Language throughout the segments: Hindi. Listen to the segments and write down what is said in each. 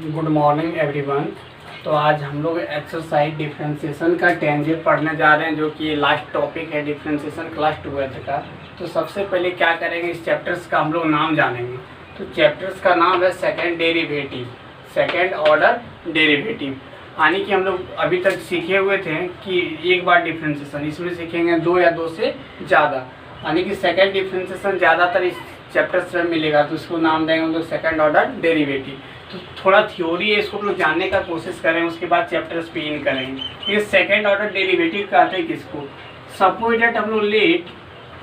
Good morning everyone. तो आज हम लोग एक्सरसाइज डिफ्रेंशिएशन का टेंजेंट पढ़ने जा रहे हैं, जो कि लास्ट टॉपिक है डिफ्रेंशिएशन क्लास 12th का। तो सबसे पहले क्या करेंगे, इस चैप्टर्स का हम लोग नाम जानेंगे। तो चैप्टर्स का नाम है second derivative, second order derivative. यानी कि हम लोग अभी तक सीखे हुए थे कि एक बार डिफ्रेंशिएशन, इसमें सीखेंगे दो या दो से ज़्यादा। यानी कि सेकेंड डिफ्रेंशिएशन ज़्यादातर इस चैप्टर्स में मिलेगा, तो इसको नाम देंगे हम लोग सेकेंड ऑर्डर डेरिवेटिव। तो थोड़ा थ्योरी है, इसको हम लोग जानने का कोशिश करें, उसके बाद चैप्टर्स पे इन करेंगे। ये सेकेंड ऑर्डर डेरिवेटिव कहते हैं किसको। सपोज दैट हम लोग let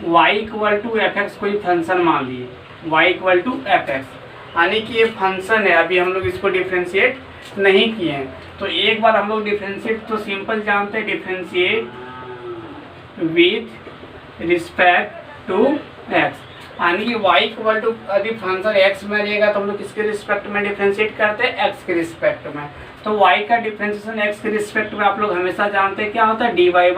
y equal to f x कोई फंक्शन मान लिए, y equal to f x, यानी कि ये फंक्शन है। अभी हम लोग इसको डिफ्रेंशिएट नहीं किए हैं, तो एक बार हम लोग डिफ्रेंशिएट तो सिंपल जानते हैं, differentiate with respect to x. यानी कि y इक्वल टू यदि फंक्शन x में रहेगा तो हम लोग किसके रिस्पेक्ट में डिफ्रेंशिएट करते हैं, x के रिस्पेक्ट में। तो y का डिफ्रेंशिएशन x के रिस्पेक्ट में आप लोग हमेशा जानते हैं क्या होता है, dy बाई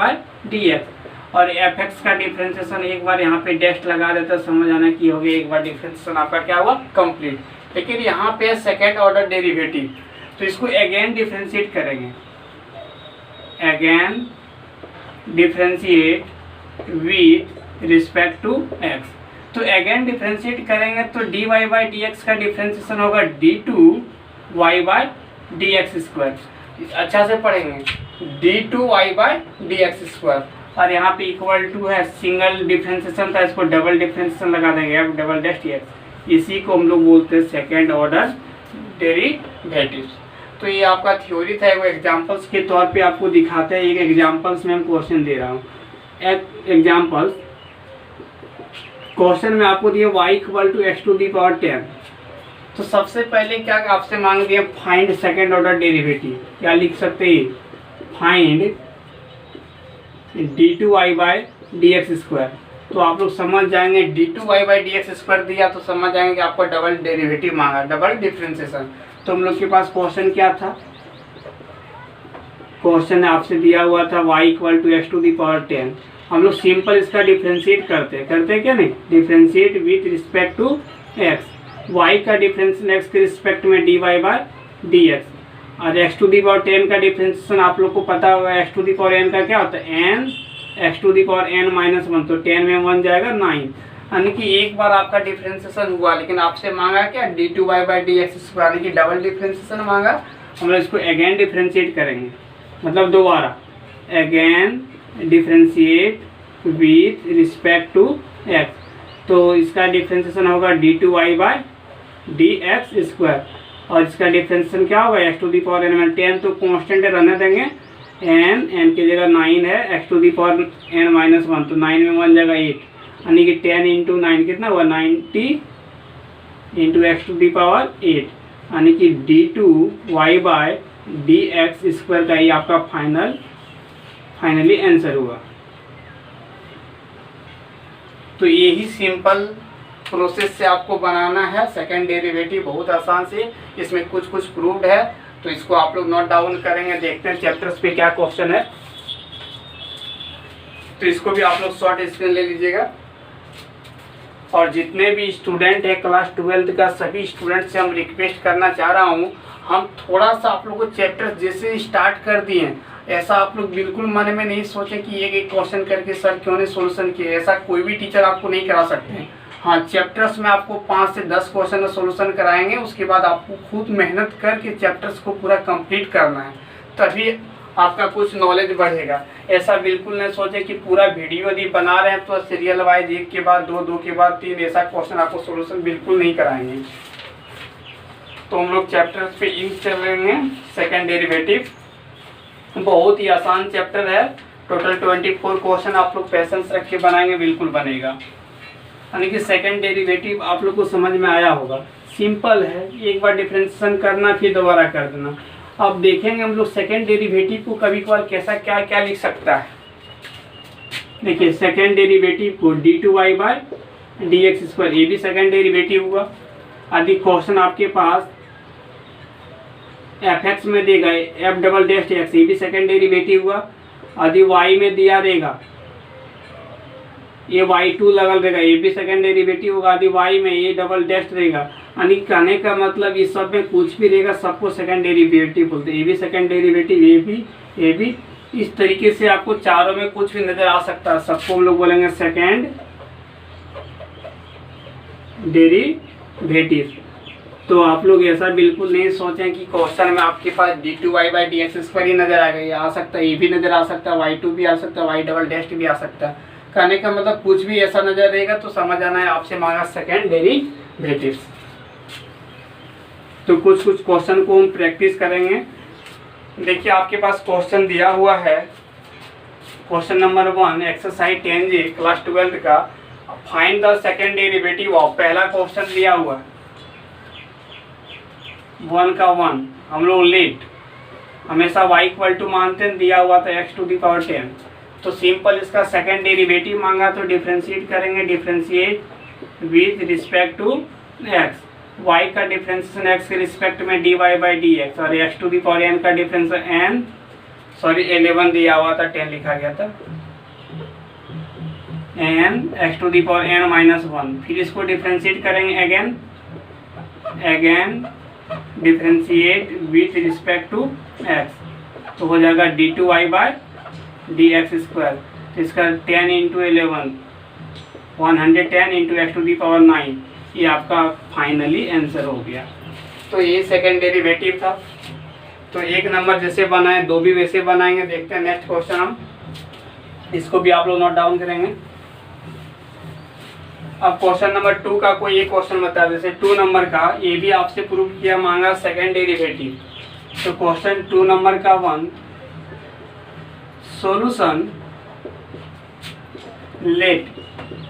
डी एक्स। और fx का डिफ्रेंशिएशन एक बार यहाँ पे डैश लगा देते हैं, समझ आना की हो गया, एक बार डिफ्रेंशिएशन आपका क्या हुआ, कंप्लीट। लेकिन यहाँ पे सेकेंड ऑर्डर डेरिवेटिव, तो इसको अगेन डिफ्रेंशिएट करेंगे, again differentiate with respect to x। तो अगेन डिफ्रेंशिएट करेंगे तो dy बाई डी एक्स का डिफ्रेंशिएशन होगा d2y by d x square. अच्छा से पढ़ेंगे, d2y by d x square. और यहाँ पे इक्वल टू है, सिंगल डिफ्रेंशिएशन था, इसको डबल डिफ्रेंशिएशन लगा देंगे, f double dash D x. इसी को हम लोग बोलते हैं सेकेंड ऑर्डर डेरिवेटिव्स। तो ये आपका थ्योरी था, वो एग्जाम्पल्स के तौर पे आपको दिखाते हैं। एक एग्जाम्पल्स में हम क्वेश्चन दे रहा हूँ। एग्जाम्पल्स क्वेश्चन में आपको दिया y equal to x to the power 10। तो सबसे पहले क्या आपसे मांग दिया, फाइंड सेकेंड ऑर्डर डेरिवेटिव। क्या लिख सकते हैं, find d2y by d x square. तो आप लोग समझ जाएंगे, d2y by d x square दिया तो समझ जाएंगे कि आपको डबल डेरिवेटिव मांगा, डबल डिफ्रेंशिएशन। तो हम लोग के पास क्वेश्चन क्या था, क्वेश्चन आपसे दिया हुआ था y equal to x to the power 10। हम लोग सिंपल इसका डिफ्रेंशिएट करते क्या नहीं, differentiate with respect to x। y का डिफ्रेंशिएशन x के रिस्पेक्ट में dy बाई डी एक्स। और x टू दी पावर 10 का डिफ्रेंशिएशन आप लोग को पता होगा, x to the power n का क्या होता है, n x to the power n minus 1। तो 10 में 1 जाएगा 9। यानी कि एक बार आपका डिफ्रेंशिएशन हुआ, लेकिन आपसे मांगा क्या, d2y by d x square, यानी कि डबल डिफ्रेंशिएशन मांगा। हम लोग इसको अगेन डिफ्रेंशिएट करेंगे, मतलब दोबारा again differentiate with respect to x। तो इसका डिफ्रेंशिएशन होगा d2y by d x square. और इसका डिफ्रेंशिएशन क्या होगा, x to the power n में 10 तो कांस्टेंट रहने देंगे, n की जगह 9 है, x to the power n minus 1, तो 9 में 1 जगह 8, यानी कि 10 इंटू 9 कितना हुआ, 90 into x to the power 8, यानी कि d2y by d x square का ही आपका फाइनली आंसर हुआ। तो यही सिंपल प्रोसेस से आपको बनाना है सेकेंड डेरिवेटिव, बहुत आसान से। इसमें कुछ प्रूव्ड है, तो इसको आप लोग नोट डाउन करेंगे। देखते हैं चैप्टर्स पे क्या क्वेश्चन है, तो इसको भी आप लोग शॉर्ट स्क्रीन ले लीजिएगा। और जितने भी स्टूडेंट है क्लास 12th का, सभी स्टूडेंट से हम रिक्वेस्ट करना चाह रहा हूँ, हम थोड़ा सा आप लोगों को चैप्टर जैसे स्टार्ट कर दिए हैं, ऐसा आप लोग बिल्कुल मन में नहीं सोचें कि एक क्वेश्चन करके सर क्यों नहीं सोल्यूशन किए। ऐसा कोई भी टीचर आपको नहीं करा सकते हैं। हाँ, चैप्टर्स में आपको 5 से 10 क्वेश्चन का सोल्यूशन कराएंगे, उसके बाद आपको खुद मेहनत करके चैप्टर्स को पूरा कंप्लीट करना है, तभी आपका कुछ नॉलेज बढ़ेगा। ऐसा बिल्कुल नहीं सोचें कि पूरा वीडियो यदि बना रहे हैं तो सीरियल वाइज एक के बाद दो, दो के बाद 3 ऐसा क्वेश्चन आपको सोल्यूशन बिल्कुल नहीं कराएंगे। तो हम लोग चैप्टर्स पे इन चलेंगे। सेकेंड डेरिवेटिव बहुत ही आसान चैप्टर है, टोटल 24 क्वेश्चन आप लोग पेशेंस रख के बनाएंगे, बिल्कुल बनेगा। यानी कि सेकेंड डेरिवेटिव आप लोग को समझ में आया होगा, सिंपल है, एक बार डिफरेंशिएशन करना फिर दोबारा कर देना। अब देखेंगे हम लोग सेकेंड डेरिवेटिव को कभी कभार कैसा क्या क्या लिख सकता है। देखिए सेकेंड डेरिवेटिव को d2y by d x square, ये भी सेकेंड डेरिवेटिव हुआ। यदि क्वेश्चन आपके पास fx में देगा f डबल डैश एक्स, ये भी सेकेंड डेरिवेटिव हुआ। यदि y में दिया रहेगा ये y2 लगल रहेगा, ये भी सेकेंड डेरिवेटिव होगा। यदि y में ये डबल डैश रहेगा, यानी कहने का मतलब इस सब में कुछ भी रहेगा सबको सेकंड डेरिवेटिव बोलते हैं। ये भी सेकंड डेरिवेटिव, ये भी इस तरीके से आपको चारों में कुछ भी नजर आ सकता है, सबको हम लोग बोलेंगे सेकंड डेरिवेटिव। तो आप लोग ऐसा बिल्कुल नहीं सोचें कि क्वेश्चन में आपके पास d2y/dx² ही नजर आ गई, आ सकता है ये भी नजर आ सकता है, y2 भी आ सकता है, y डबल भी आ सकता है। कहने का मतलब कुछ भी ऐसा नजर रहेगा तो समझ आना है आपसे मांगा सेकंड डेरिवेटिव्स। तो कुछ क्वेश्चन को हम प्रैक्टिस करेंगे। देखिए आपके पास क्वेश्चन दिया हुआ है, question number 1 exercise 10J class 12 का, find the second derivative of. पहला क्वेश्चन दिया हुआ है 1 का 1, हम लोग लेट हमेशा y इक्वल टू मानते हैं, दिया हुआ था x⁻10। तो सिंपल इसका सेकंड डेरिवेटिव मांगा तो डिफरेंशिएट करेंगे, differentiate with respect to x। y का डिफरेंशिएशन x के रिस्पेक्ट में dy/dx और x⁻n का डिफरेंस n 11 दिया हुआ था, 10 लिखा गया था, n x⁻n-1। फिर इसको डिफरेंशिएट करेंगे again differentiate with respect to x, तो हो जाएगा d2y/dx²। तो इसका 10 × 11 110 × x⁻9, ये आपका फाइनली आंसर हो गया। तो ये सेकंड डेरिवेटिव था। तो एक नंबर जैसे बनाए दो भी वैसे बनाएंगे। देखते हैं नेक्स्ट क्वेश्चन, हम इसको भी आप लोग नोट डाउन करेंगे। अब क्वेश्चन नंबर 2 का कोई एक क्वेश्चन बता, जैसे 2 नंबर का, ये भी आपसे प्रूव किया, मांगा सेकंड डेरिवेटिव। तो क्वेश्चन 2 नंबर का 1 solution let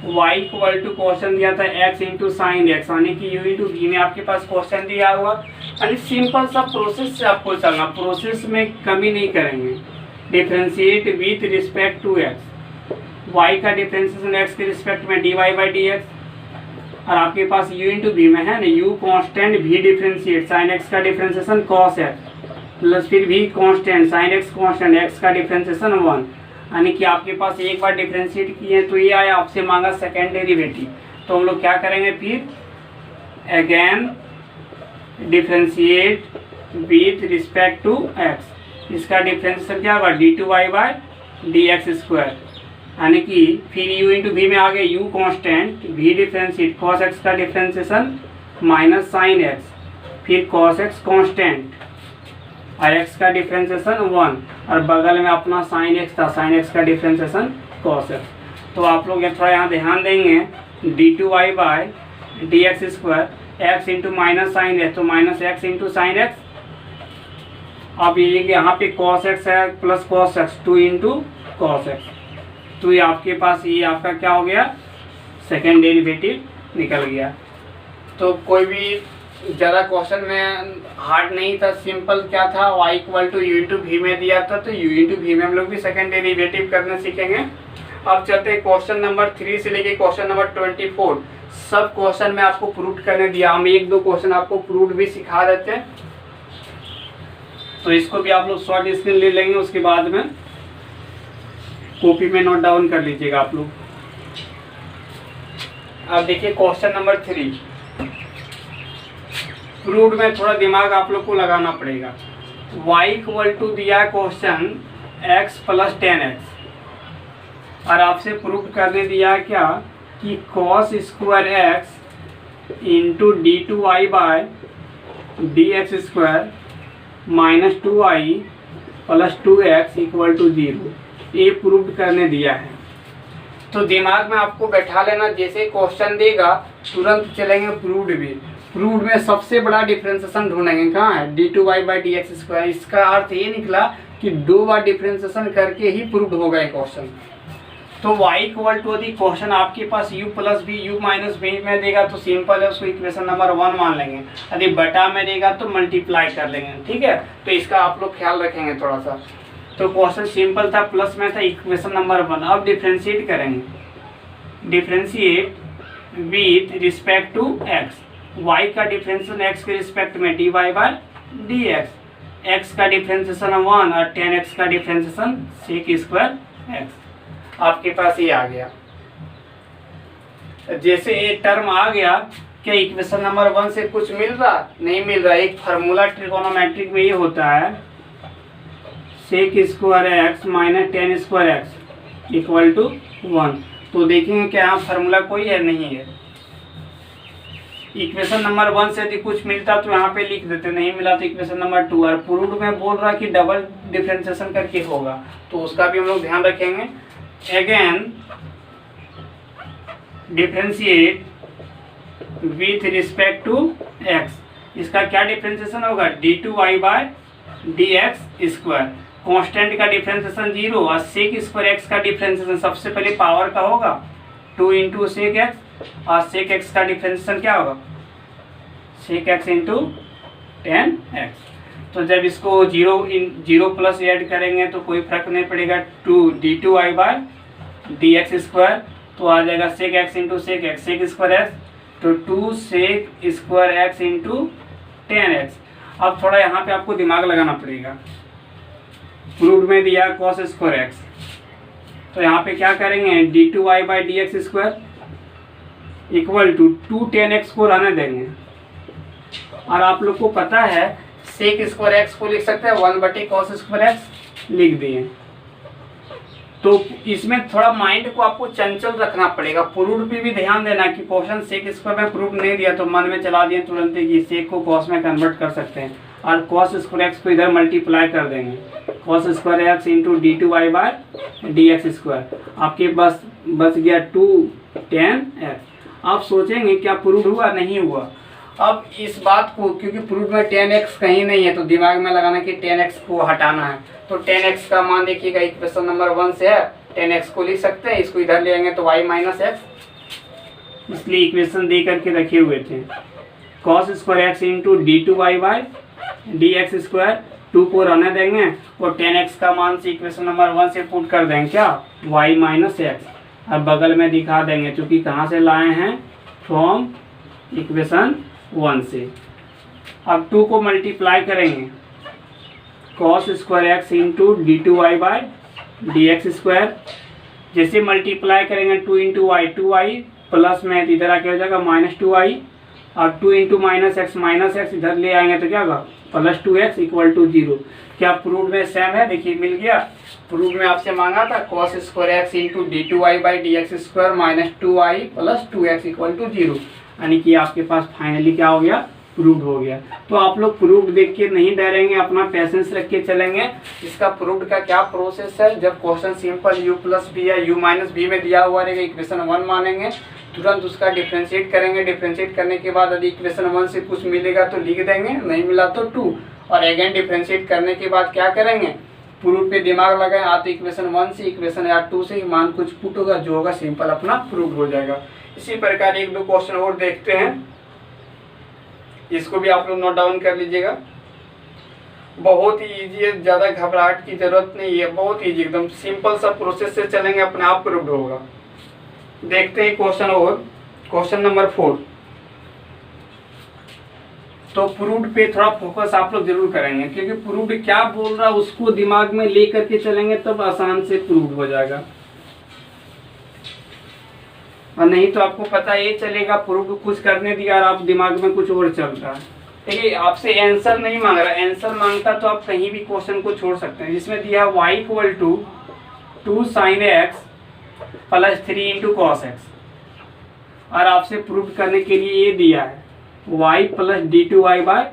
y equal to question दिया था x × sin x, यानी कि u × v में आपके पास क्वेश्चन दिया हुआ, यानी सिंपल सा प्रोसेस से आपको चलना, प्रोसेस में कमी नहीं करेंगे। Differentiate with respect to x, y का डिफरेंशिएशन x के रिस्पेक्ट में dy/dx, और आपके पास u × v में है ना, u constant, v differentiate, sin x का डिफरेंशिएशन cos x प्लस फिर v constant, sin x constant, x का डिफरेंशिएशन 1, यानी कि आपके पास एक बार डिफरेंशिएट किए तो ये आया, आपसे मांगा सेकेंड डेरिवेटिव। तो हम लोग क्या करेंगे, फिर again differentiate with respect to x, इसका डिफरेंशिएशन क्या होगा d2y/dx², यानी कि फिर u × v में आ गए u constant, v differentiate, cos x का डिफरेंशिएशन माइनस sin x, फिर cos x कांस्टेंट और x का डिफरेंशिएशन 1, और बगल में अपना sin x था, sin x का डिफरेंशिएशन cos x। तो आप लोग थोड़ा यहाँ ध्यान देंगे, d2y/dx² x × minus sin x, तो माइनस x × sin x। अब ये यहाँ पे cos x है plus cos x, 2 × cos x, तो ये आपके पास ये आपका क्या हो गया, सेकेंड डेरिवेटिव निकल गया। तो कोई भी ज़्यादा क्वेश्चन में हार्ड नहीं था, सिंपल क्या था, y equal to u × v में दिया था, तो u × v में हम लोग भी सेकेंड डेरिवेटिव करना सीखेंगे। अब चलते हैं क्वेश्चन नंबर 3 से लेके क्वेश्चन नंबर 24, सब क्वेश्चन में आपको प्रूव करने दिया, हम 1-2 क्वेश्चन आपको प्रूव भी सिखा देते हैं। तो इसको भी आप लोग शॉर्ट स्क्रीन ले लेंगे, उसके बाद में कॉपी में नोट डाउन कर लीजिएगा आप लोग। अब देखिए क्वेश्चन नंबर 3, प्रूव्ड में थोड़ा दिमाग आप लोग को लगाना पड़ेगा। y इक्वल टू दिया क्वेश्चन x + 10x, और आपसे प्रूव करने दिया क्या कि cos² x × d2y/dx² - 2y + 2x = 0, ये प्रूव करने दिया है। तो दिमाग में आपको बैठा लेना, जैसे क्वेश्चन देगा तुरंत चलेंगे प्रूव्ड भी। प्रूव्ड में सबसे बड़ा डिफरेंशिएशन ढूंढेंगे, कहाँ है, d2y/dx²। इसका अर्थ ये निकला कि 2 बार डिफरेंशिएशन करके ही प्रूव्ड होगा ये क्वेश्चन। तो y इक्वल टू यदि क्वेश्चन आपके पास u + b u - b में देगा तो सिंपल है, उसको इक्वेशन नंबर 1 मान लेंगे। यदि बटा में देगा तो मल्टीप्लाई कर लेंगे, ठीक है। तो इसका आप लोग ख्याल रखेंगे थोड़ा सा। तो क्वेश्चन सिंपल था, प्लस में था, इक्वेशन नंबर 1। अब डिफरेंशिएट करेंगे, differentiate with respect to x, y का डिफरेंशिएशन x के रिस्पेक्ट में dy/dx, x का डिफरेंशिएशन 1 और 10x का डिफरेंशिएशन sec²x, आपके पास ये आ गया। जैसे ये टर्म आ गया क्या इक्वेशन नंबर 1 से कुछ मिल रहा? नहीं मिल रहा। एक फार्मूला ट्रिगोनोमेट्रिक में ये होता है sec square x minus tan square x equal to 1। तो देखेंगे क्या यहाँ फार्मूला कोई है? नहीं है। इक्वेशन नंबर 1 से यदि कुछ मिलता तो यहाँ पे लिख देते, नहीं मिला तो इक्वेशन नंबर 2। और प्रूव्ड में बोल रहा कि डबल डिफरेंशिएशन करके होगा, तो उसका भी हम लोग ध्यान रखेंगे। Again differentiate with respect to x, इसका क्या डिफरेंशिएशन होगा? d2y by dx square. Constant का डिफरेंशिएशन 0 और सेक स्क्वायर एक्स का डिफरेंशिएशन सबसे पहले पावर का होगा 2 इंटू सेक एक्स, और सेक एक्स का डिफरेंशिएशन क्या होगा? Sec x into tan x. तो जब इसको 0 प्लस ऐड करेंगे तो कोई फर्क नहीं पड़ेगा, 2 d2y बाय dx स्क्वायर, तो आ जाएगा sec x into sec x, sec square x, तो 2 सेक स्क्वायर एक्स इंटू 10x। अब थोड़ा यहाँ पे आपको दिमाग लगाना पड़ेगा। प्रूफ में दिया cos स्क्वायर एक्स, तो यहाँ पे क्या करेंगे? d2y by dx square equal to 2 10x को रहने देंगे। और आप लोग को पता है सेक स्क्वायर एक्स को लिख सकते हैं 1/cos स्क्वायर एक्स, लिख दिए। तो इसमें थोड़ा माइंड को आपको चंचल रखना पड़ेगा। प्रूफ पे भी ध्यान देना कि क्वेश्चन सेक स्क्वायर में प्रूफ नहीं दिया तो मन में चला दिए तुरंत कि सेक को कॉस में कन्वर्ट कर सकते हैं, और कॉस स्क्वायर एक्स को इधर मल्टीप्लाई कर देंगे, cos square x into d2y by dx square. आपके बस गया 2 10x। आप सोचेंगे क्या प्रूफ हुआ? नहीं हुआ। अब इस बात को, क्योंकि प्रूफ में 10x कहीं नहीं है, तो दिमाग में लगाना कि 10x को हटाना है। तो 10x का मान देखिएगा इक्वेशन नंबर 1 से है, 10x को लिख सकते हैं, इसको इधर ले आएंगे तो y माइनस एक्स, इसलिए इक्वेशन दे करके रखे हुए थे। cos square x into d2y by dx square, 2 को रहने देंगे और 10x का मान से इक्वेशन नंबर 1 से पुट कर देंगे क्या? y minus x. अब बगल में दिखा देंगे, क्योंकि कहाँ से लाए हैं? फ्रॉम इक्वेशन 1 से। अब 2 को मल्टीप्लाई करेंगे, cos square x into d2y by dx square. जैसे मल्टीप्लाई करेंगे 2 इंटू वाई, 2y प्लस में इधर आके हो जाएगा -2y, और 2 इंटू माइनस एक्स इधर ले आएंगे तो क्या होगा? +2x equal to 0। क्या प्रूफ में सेम है? देखिए मिल गया। प्रूफ में आपसे मांगा था cos square x into d2y by dx square -2y + 2x equal to 0, यानी कि आपके पास फाइनली क्या हो गया? प्रूफ हो गया। तो आप लोग प्रूफ देख के नहीं डरेंगे, अपना पेशेंस रख के चलेंगे। इसका प्रूफ का क्या प्रोसेस है? जब question simple u plus b या u माइनस बी में दिया हुआ रहेगा, इक्वेशन 1 मानेंगे, तुरंत उसका डिफ्रेंशिएट करेंगे। डिफ्रेंशिएट करने के बाद यदि इक्वेशन 1 से कुछ मिलेगा तो लिख देंगे, नहीं मिला तो 2, और अगेन डिफ्रेंशिएट करने के बाद क्या करेंगे? प्रूफ पे दिमाग लगाएं, आ तो इक्वेशन 1 से इक्वेशन या 2 से मान कुछ पुट होगा, जो होगा सिंपल अपना प्रूफ हो जाएगा। इसी प्रकार 1-2 क्वेश्चन और देखते हैं, इसको भी आप लोग नोट डाउन कर लीजिएगा। बहुत ही इजी है, ज़्यादा घबराहट की जरूरत नहीं है, बहुत इजी, एकदम सिंपल सा प्रोसेस से चलेंगे, अपने आप प्रूफ होगा। देखते हैं क्वेश्चन और, क्वेश्चन नंबर 4। तो प्रूफ पे थोड़ा फोकस आप लोग जरूर करेंगे, क्योंकि प्रूफ क्या बोल रहा है उसको दिमाग में ले करके चलेंगे तब आसान से प्रूफ हो जाएगा। और नहीं तो आपको पता ये चलेगा प्रूफ कुछ करने दिया और आप दिमाग में कुछ और चल रहा है। देखिए आपसे आंसर नहीं मांग रहा, आंसर मांगता तो आप कहीं भी क्वेश्चन को छोड़ सकते हैं। जिसमें दिया y equal to 2 sin x + 3 into cos x, और आपसे प्रूफ करने के लिए ये दिया है y + d2y by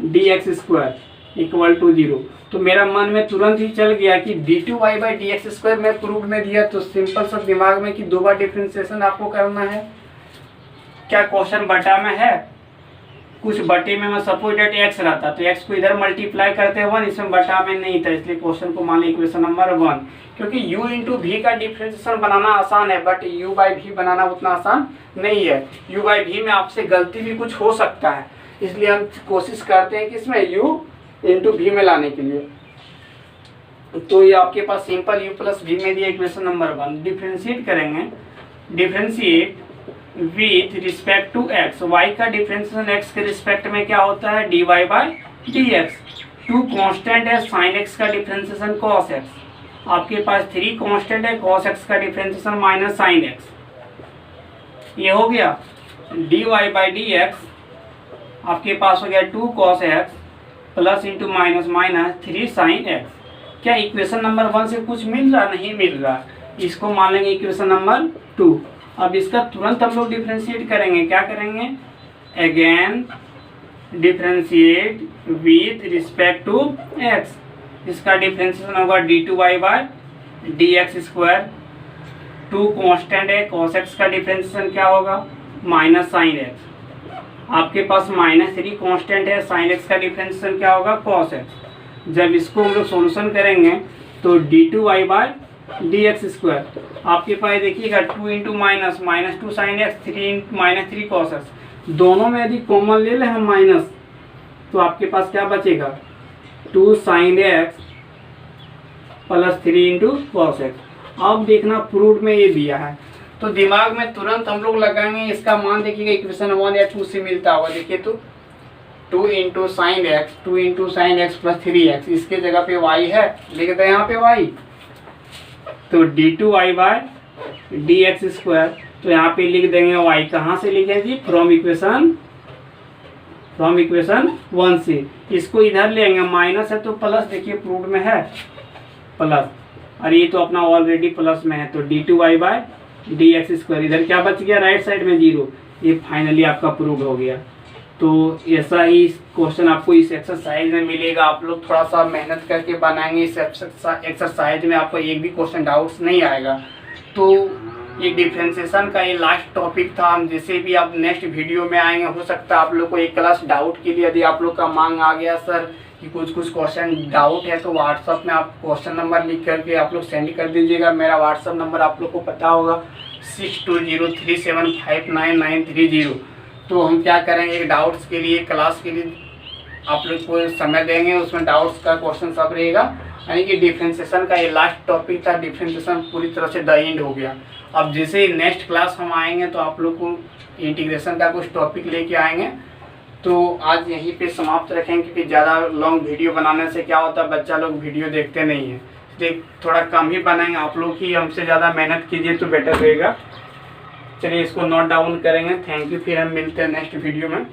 dx square equal to 0। तो मेरा मन में तुरंत ही चल गया कि d2y बाई dx स्क्वायर में प्रूफ में दिया, तो सिंपल सा दिमाग में कि 2 बार डिफ्रेंशिएशन आपको करना है। क्या क्वेश्चन बटा में है? कुछ बटे में मैं सपोज डेट x रहता तो x को इधर मल्टीप्लाई करते 1, इसमें बटा में नहीं था, इसलिए क्वेश्चन को मान लिया इक्वेशन नंबर 1। क्योंकि u इंटू v का डिफ्रेंशिएशन बनाना आसान है, बट u बाई v बनाना उतना आसान नहीं है। u बाई v में आपसे गलती भी कुछ हो सकता है, इसलिए हम कोशिश करते हैं कि इसमें u इंटू v में लाने के लिए। तो ये आपके पास सिंपल u प्लस v में दिया इक्वेशन नंबर 1। डिफ्रेंशिएट करेंगे, differentiate with respect to x, y का डिफ्रेंशिएशन x के रिस्पेक्ट में क्या होता है? dy by dx। 2 कांस्टेंट है, sin x का डिफ्रेंशिएशन cos x, आपके पास 3 कांस्टेंट है, cos x का डिफ्रेंशिएशन माइनस sin x। ये हो गया। D y by d x आपके पास हो गया 2 cos x plus into minus minus 3 sin x। क्या इक्वेशन नंबर 1 से कुछ मिल रहा? नहीं मिल रहा, इसको मान लेंगे इक्वेशन नंबर 2। अब इसका तुरंत हम लोग डिफ्रेंशिएट करेंगे। क्या करेंगे? Again differentiate with respect to x। इसका डिफ्रेंशिएशन होगा d2y by dx square. 2 constant है, cos x का डिफ्रेंशिएशन क्या होगा? Minus sine x। आपके पास -3 कांस्टेंट है, साइन x का डिफ्रेंशिएशन क्या होगा? cos x। जब इसको हम लोग सोल्यूशन करेंगे तो d2y बाय dx स्क्वायर आपके पास देखिएगा 2 into minus minus 2 sine x 3 cos x। दोनों में यदि कॉमन ले लें हम माइनस तो आपके पास क्या बचेगा? 2 sine x plus 3 into cos x। अब देखना प्रूफ में ये दिया है तो दिमाग में तुरंत हम लोग लगाएंगे। इसका मान देखिएगा इक्वेशन 1 या 2 से मिलता होगा। देखिए तो 2 into sine x plus 3x, इसके जगह पे y है, लिख दे यहाँ पे y। तो d2y बाय dx स्क्वायर, तो यहाँ पे लिख देंगे y। कहाँ से लिखें जी? फ्रॉम इक्वेशन 1 से। इसको इधर ले आएंगे, माइनस है तो प्लस, देखिए प्रूफ में है प्लस, और ये तो अपना ऑलरेडी प्लस में है। तो d2y बाय dx स्क्वायर, इधर क्या बच गया? राइट साइड में 0। ये फाइनली आपका प्रूव हो गया। तो ऐसा ही क्वेश्चन आपको इस एक्सरसाइज में मिलेगा। आप लोग थोड़ा सा मेहनत करके बनाएंगे। इस एक्सरसाइज में आपको एक भी क्वेश्चन डाउट्स नहीं आएगा। तो ये डिफ्रेंशिएशन का ये लास्ट टॉपिक था। हम जैसे भी आप नेक्स्ट वीडियो में आएंगे, हो सकता है आप लोग को एक क्लास डाउट के लिए यदि आप लोग का मांग आ गया सर कि कुछ क्वेश्चन डाउट है, तो व्हाट्सअप में आप क्वेश्चन नंबर लिख करके आप लोग सेंड कर दीजिएगा। मेरा व्हाट्सअप नंबर आप लोग को पता होगा 6203759930। तो हम क्या करेंगे, एक डाउट्स के लिए क्लास के लिए आप लोग को समय देंगे, उसमें डाउट्स का क्वेश्चन सब रहेगा। यानी कि डिफ्रेंशिएशन का ये लास्ट टॉपिक था। डिफ्रेंशिएशन पूरी तरह से द एंड हो गया। अब जैसे नेक्स्ट क्लास हम आएंगे तो आप लोग को इंटीग्रेशन का कुछ टॉपिक लेके आएंगे। तो आज यहीं पे समाप्त रखेंगे, क्योंकि ज़्यादा लॉन्ग वीडियो बनाने से क्या होता है, बच्चा लोग वीडियो देखते नहीं है, इसलिए थोड़ा कम ही बनाएंगे। आप लोग ही हमसे ज़्यादा मेहनत कीजिए तो बेटर रहेगा। चलिए इसको नोट डाउन करेंगे। थैंक यू, फिर हम मिलते हैं नेक्स्ट वीडियो में।